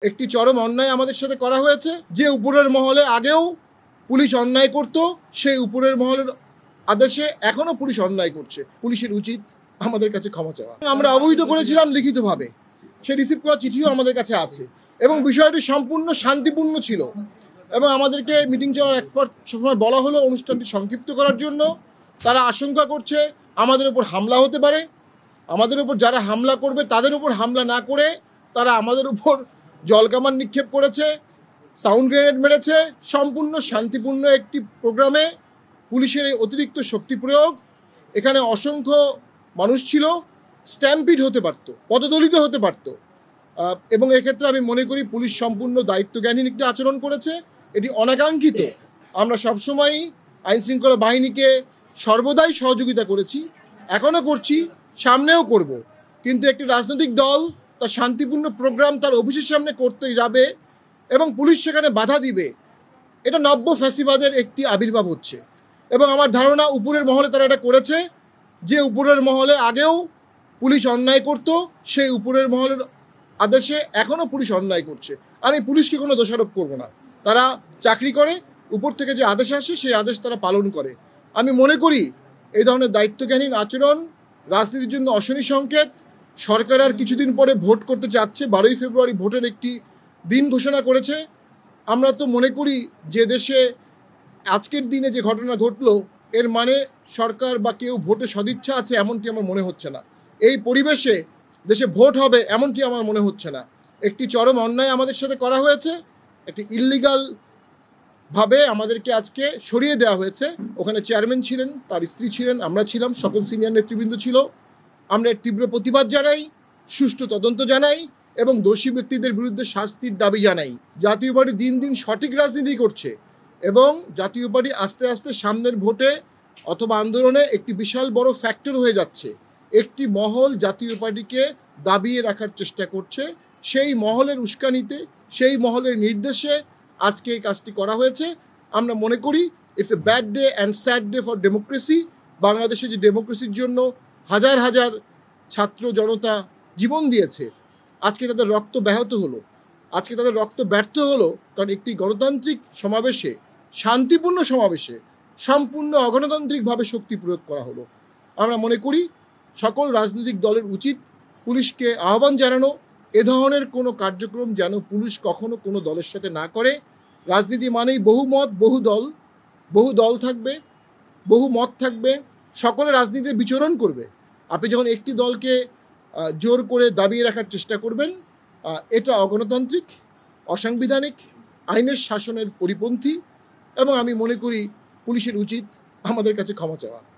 একটি চরম অন্যায় আমাদের সাথে করা হয়েছে। যে উপরের মহলে আগেও পুলিশ অন্যায় করত, সেই উপরের মহলের আদেশে এখনো পুলিশ অন্যায় করছে। পুলিশের উচিত আমাদের কাছে ক্ষমা চাওয়া। আমরা অবহিত করেছিলাম লিখিতভাবে, সে রিসিভ করা চিঠিও আমাদের কাছে আছে এবং বিষয়টি সম্পূর্ণ শান্তিপূর্ণ ছিল এবং আমাদেরকে মিটিং চলার এক পর সময় বলা হলো অনুষ্ঠানটি সংক্ষিপ্ত করার জন্য। তারা আশঙ্কা করছে আমাদের উপর হামলা হতে পারে, আমাদের উপর যারা হামলা করবে তাদের উপর হামলা না করে তারা আমাদের উপর জলকামান নিক্ষেপ করেছে, সাউন্ড গ্রেনেড মেরেছে। সম্পূর্ণ শান্তিপূর্ণ একটি প্রোগ্রামে পুলিশের এই অতিরিক্ত শক্তি প্রয়োগ, এখানে অসংখ্য মানুষ ছিল, স্ট্যাম্পিড হতে পারত, পদদলিত হতে পারত এবং এক্ষেত্রে আমি মনে করি পুলিশ সম্পূর্ণ দায়িত্বজ্ঞানহীন একটি আচরণ করেছে। এটি অনাকাঙ্ক্ষিত। আমরা সবসময়ই আইনশৃঙ্খলা বাহিনীকে সর্বদাই সহযোগিতা করেছি, এখনও করছি, সামনেও করব। কিন্তু একটি রাজনৈতিক দল তার শান্তিপূর্ণ প্রোগ্রাম তার অফিসের সামনে করতে যাবে এবং পুলিশ সেখানে বাধা দিবে, এটা নব্য ফ্যাসিবাদের একটি আবির্ভাব হচ্ছে। এবং আমার ধারণা উপরের মহলে তারা এটা করেছে। যে উপরের মহলে আগেও পুলিশ অন্যায় করত, সেই উপরের মহলের আদেশে এখনও পুলিশ অন্যায় করছে। আমি পুলিশকে কোনো দোষারোপ করব না, তারা চাকরি করে, উপর থেকে যে আদেশ আসে সেই আদেশ তারা পালন করে। আমি মনে করি এই ধরনের দায়িত্বজ্ঞানহীন আচরণ রাজনীতির জন্য অশনি সংকেত। সরকার আর কিছুদিন পরে ভোট করতে যাচ্ছে, 12ই ফেব্রুয়ারি ভোটের একটি দিন ঘোষণা করেছে। আমরা তো মনে করি যে দেশে আজকের দিনে যে ঘটনা ঘটলো এর মানে সরকার বা কেউ ভোটে সদিচ্ছা আছে এমনটি আমার মনে হচ্ছে না। এই পরিবেশে দেশে ভোট হবে এমনটি আমার মনে হচ্ছে না। একটি চরম অন্যায় আমাদের সাথে করা হয়েছে, একটি ইললিগাল ভাবে আমাদেরকে আজকে সরিয়ে দেওয়া হয়েছে। ওখানে চেয়ারম্যান ছিলেন, তার স্ত্রী ছিলেন, আমরা ছিলাম, সকল সিনিয়র নেতৃবৃন্দ ছিল। আমরা এর তীব্র প্রতিবাদ জানাই, সুষ্ঠু তদন্ত জানাই এবং দোষী ব্যক্তিদের বিরুদ্ধে শাস্তির দাবি জানাই। জাতীয় পার্টি দিন দিন সঠিক রাজনীতি করছে এবং জাতীয় পার্টি আস্তে আস্তে সামনের ভোটে অথবা আন্দোলনে একটি বিশাল বড় ফ্যাক্টর হয়ে যাচ্ছে। একটি মহল জাতীয় পার্টিকে দাবিয়ে রাখার চেষ্টা করছে, সেই মহলের উস্কানিতে, সেই মহলের নির্দেশে আজকে এই কাজটি করা হয়েছে। আমরা মনে করি it's a bad day and sad day for democracy. বাংলাদেশে যে ডেমোক্রেসির জন্য হাজার হাজার ছাত্র জনতা জীবন দিয়েছে, আজকে তাদের রক্ত ব্যাহত হলো, আজকে তাদের রক্ত ব্যর্থ হলো, কারণ একটি গণতান্ত্রিক সমাবেশে, শান্তিপূর্ণ সমাবেশে সম্পূর্ণ অগণতান্ত্রিকভাবে শক্তি প্রয়োগ করা হলো। আমরা মনে করি সকল রাজনৈতিক দলের উচিত পুলিশকে আহ্বান জানানো, এ ধরনের কোনো কার্যক্রম যেন পুলিশ কখনো কোনো দলের সাথে না করে। রাজনীতি মানেই বহু মত, বহু দল থাকবে, বহু মত থাকবে, সকলে রাজনীতিতে বিচরণ করবে। আপনি যখন একটি দলকে জোর করে দাবিয়ে রাখার চেষ্টা করবেন, এটা অগণতান্ত্রিক, অসাংবিধানিক, আইনের শাসনের পরিপন্থী এবং আমি মনে করি পুলিশের উচিত আমাদের কাছে ক্ষমা চাওয়া।